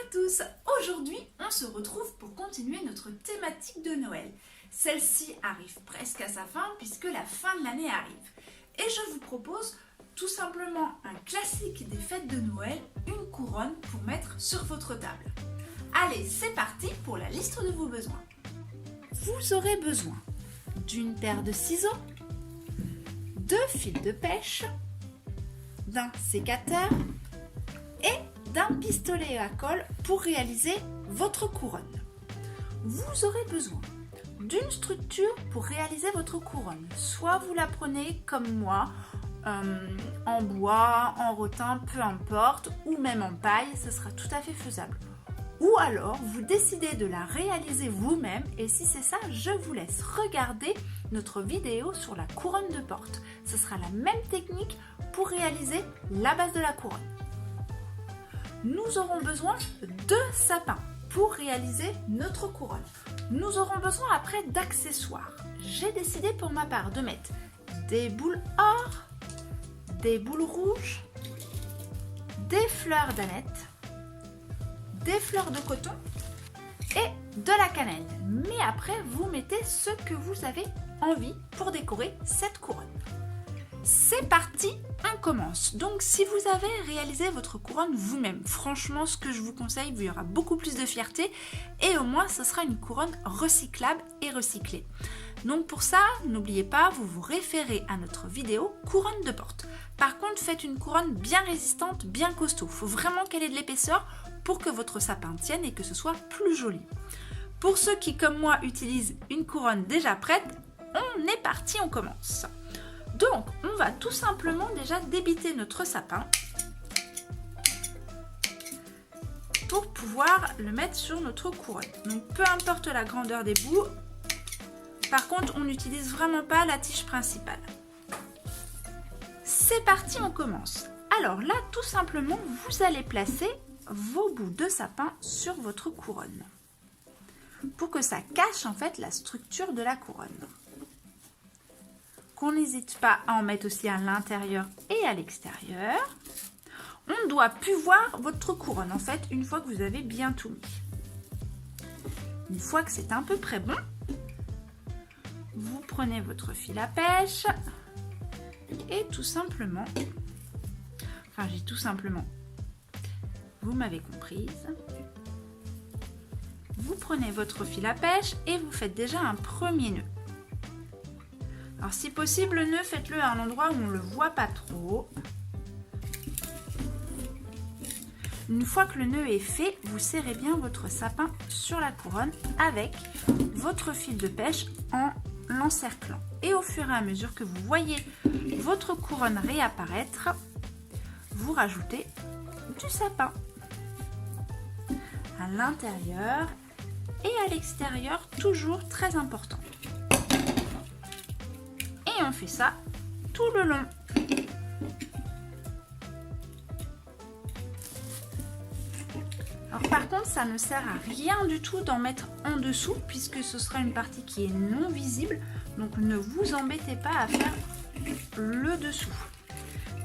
à tous. Aujourd'hui, on se retrouve pour continuer notre thématique de Noël. Celle-ci arrive presque à sa fin puisque la fin de l'année arrive. Et je vous propose tout simplement un classique des fêtes de Noël, une couronne pour mettre sur votre table. Allez, c'est parti pour la liste de vos besoins. Vous aurez besoin d'une paire de ciseaux, 2 fils de pêche, d'un sécateur et d'un pistolet à colle pour réaliser votre couronne. Vous aurez besoin d'une structure pour réaliser votre couronne. Soit vous la prenez comme moi, en bois, en rotin, peu importe, ou même en paille, ce sera tout à fait faisable. Ou alors, vous décidez de la réaliser vous-même et si c'est ça, je vous laisse regarder notre vidéo sur la couronne de porte. Ce sera la même technique pour réaliser la base de la couronne. Nous aurons besoin de sapins pour réaliser notre couronne. Nous aurons besoin après d'accessoires. J'ai décidé pour ma part de mettre des boules or, des boules rouges, des fleurs d'aneth, des fleurs de coton et de la cannelle. Mais après, vous mettez ce que vous avez envie pour décorer cette couronne. C'est parti, on commence. Donc si vous avez réalisé votre couronne vous-même, franchement ce que je vous conseille, il y aura beaucoup plus de fierté et au moins ce sera une couronne recyclable et recyclée. Donc pour ça, n'oubliez pas, vous vous référez à notre vidéo couronne de porte. Par contre, faites une couronne bien résistante, bien costaud. Il faut vraiment qu'elle ait de l'épaisseur pour que votre sapin tienne et que ce soit plus joli. Pour ceux qui, comme moi, utilisent une couronne déjà prête, on est parti, on commence. Donc, on va tout simplement déjà débiter notre sapin pour pouvoir le mettre sur notre couronne. Donc, peu importe la grandeur des bouts, par contre, on n'utilise vraiment pas la tige principale. C'est parti, on commence. Alors là, tout simplement, vous allez placer vos bouts de sapin sur votre couronne pour que ça cache en fait la structure de la couronne. Qu'on n'hésite pas à en mettre aussi à l'intérieur et à l'extérieur. On ne doit plus voir votre couronne en fait une fois que vous avez bien tout mis. Une fois que c'est à peu près bon, vous prenez votre fil à pêche et tout simplement, enfin j'ai tout simplement, vous m'avez comprise, vous prenez votre fil à pêche et vous faites déjà un premier nœud. Alors si possible, le nœud, faites-le à un endroit où on ne le voit pas trop. Une fois que le nœud est fait, vous serrez bien votre sapin sur la couronne avec votre fil de pêche en l'encerclant. Et au fur et à mesure que vous voyez votre couronne réapparaître, vous rajoutez du sapin à l'intérieur et à l'extérieur, toujours très important. Et on fait ça tout le long. Alors par contre, ça ne sert à rien du tout d'en mettre en dessous puisque ce sera une partie qui est non visible. Donc ne vous embêtez pas à faire le dessous.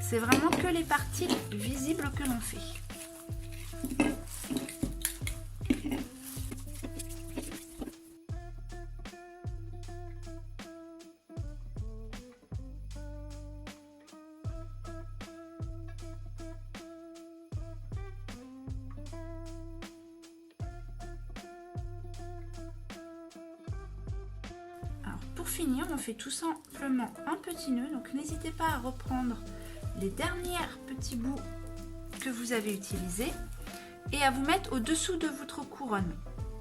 C'est vraiment que les parties visibles que l'on fait. Pour finir, on fait tout simplement un petit nœud, donc n'hésitez pas à reprendre les derniers petits bouts que vous avez utilisés et à vous mettre au-dessous de votre couronne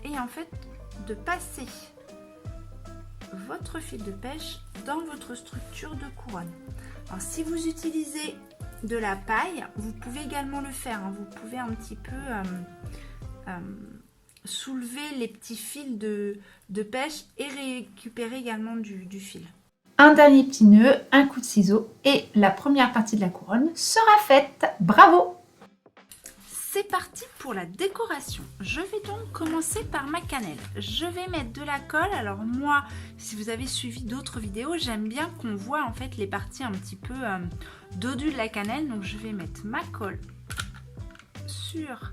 et en fait de passer votre fil de pêche dans votre structure de couronne. Alors si vous utilisez de la paille, vous pouvez également le faire, hein. Vous pouvez un petit peu soulever les petits fils de pêche et récupérer également du fil. Un dernier petit nœud, un coup de ciseau et la première partie de la couronne sera faite. Bravo! C'est parti pour la décoration. Je vais donc commencer par ma cannelle. Je vais mettre de la colle. Alors moi, si vous avez suivi d'autres vidéos, j'aime bien qu'on voit en fait les parties un petit peu dodues de la cannelle. Donc je vais mettre ma colle sur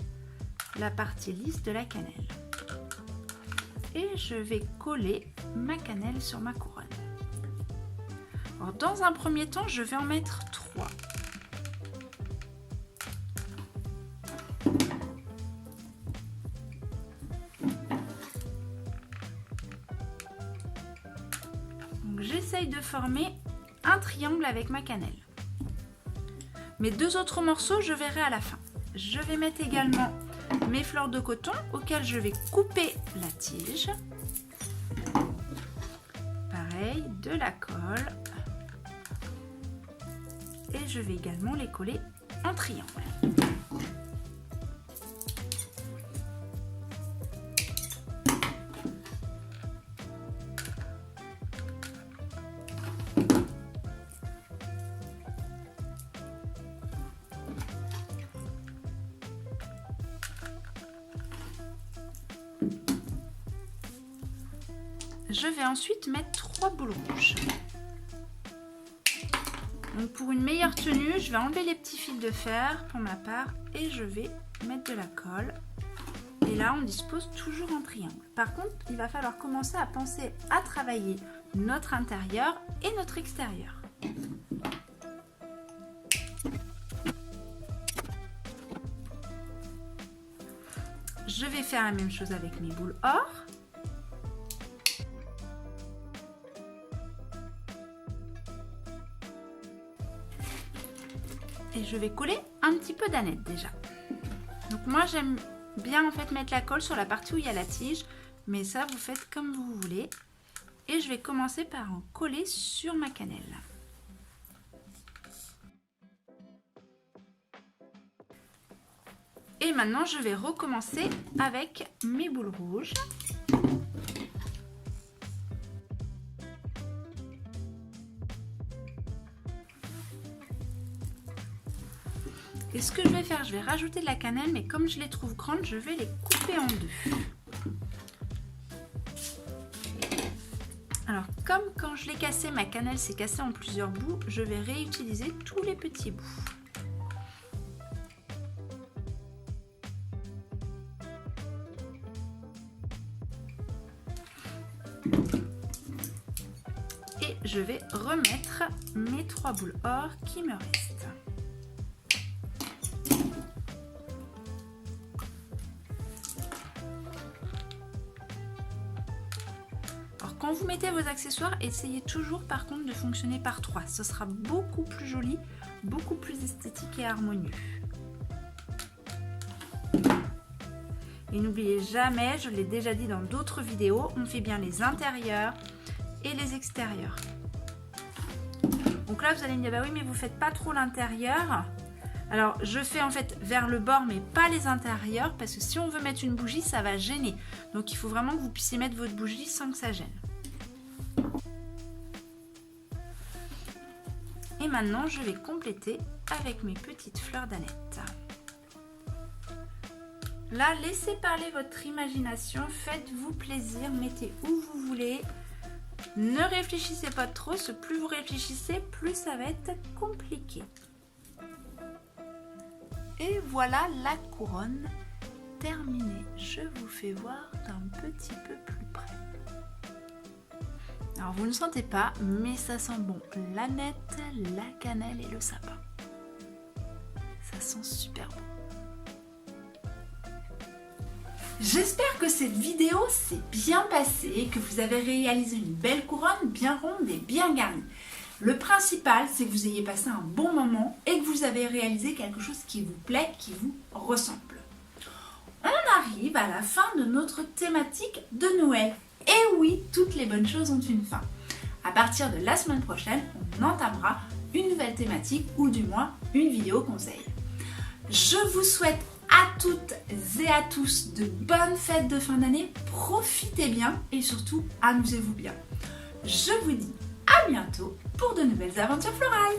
la partie lisse de la cannelle. Et je vais coller ma cannelle sur ma couronne. Alors, dans un premier temps, je vais en mettre 3. J'essaye de former un triangle avec ma cannelle. Mes 2 autres morceaux, je verrai à la fin. Je vais mettre également mes fleurs de coton auxquelles je vais couper la tige. Pareil, de la colle. Et je vais également les coller en triangle. Je vais ensuite mettre 3 boules rouges. Donc pour une meilleure tenue, je vais enlever les petits fils de fer pour ma part et je vais mettre de la colle. Et là, on dispose toujours en triangle. Par contre, il va falloir commencer à penser à travailler notre intérieur et notre extérieur. Je vais faire la même chose avec mes boules or. Et je vais coller un petit peu d'aneth déjà. Donc moi j'aime bien en fait mettre la colle sur la partie où il y a la tige, mais ça vous faites comme vous voulez. Et je vais commencer par en coller sur ma cannelle. Et maintenant je vais recommencer avec mes boules rouges. Et ce que je vais faire, je vais rajouter de la cannelle, mais comme je les trouve grandes, je vais les couper en 2. Alors, comme quand je l'ai cassé, ma cannelle s'est cassée en plusieurs bouts, je vais réutiliser tous les petits bouts. Et je vais remettre mes 3 boules or qui me restent. Quand vous mettez vos accessoires, essayez toujours par contre de fonctionner par 3. Ce sera beaucoup plus joli, beaucoup plus esthétique et harmonieux. Et n'oubliez jamais, je l'ai déjà dit dans d'autres vidéos, on fait bien les intérieurs et les extérieurs. Donc là vous allez me dire, bah oui mais vous faites pas trop l'intérieur. Alors je fais en fait vers le bord mais pas les intérieurs parce que si on veut mettre une bougie ça va gêner. Donc il faut vraiment que vous puissiez mettre votre bougie sans que ça gêne. Et maintenant je vais compléter avec mes petites fleurs d'aneth. Là laissez parler votre imagination, faites-vous plaisir, mettez où vous voulez. Ne réfléchissez pas trop, parce que plus vous réfléchissez, plus ça va être compliqué. Et voilà la couronne terminée. Je vous fais voir d'un petit peu plus près. Alors vous ne sentez pas, mais ça sent bon l'aneth, la cannelle et le sapin. Ça sent super bon. J'espère que cette vidéo s'est bien passée, que vous avez réalisé une belle couronne bien ronde et bien garnie. Le principal, c'est que vous ayez passé un bon moment et que vous avez réalisé quelque chose qui vous plaît, qui vous ressemble. On arrive à la fin de notre thématique de Noël. Et oui, toutes les bonnes choses ont une fin. À partir de la semaine prochaine, on entamera une nouvelle thématique ou du moins une vidéo conseil. Je vous souhaite à toutes et à tous de bonnes fêtes de fin d'année, profitez bien et surtout amusez-vous bien. Je vous dis à bientôt pour de nouvelles aventures florales.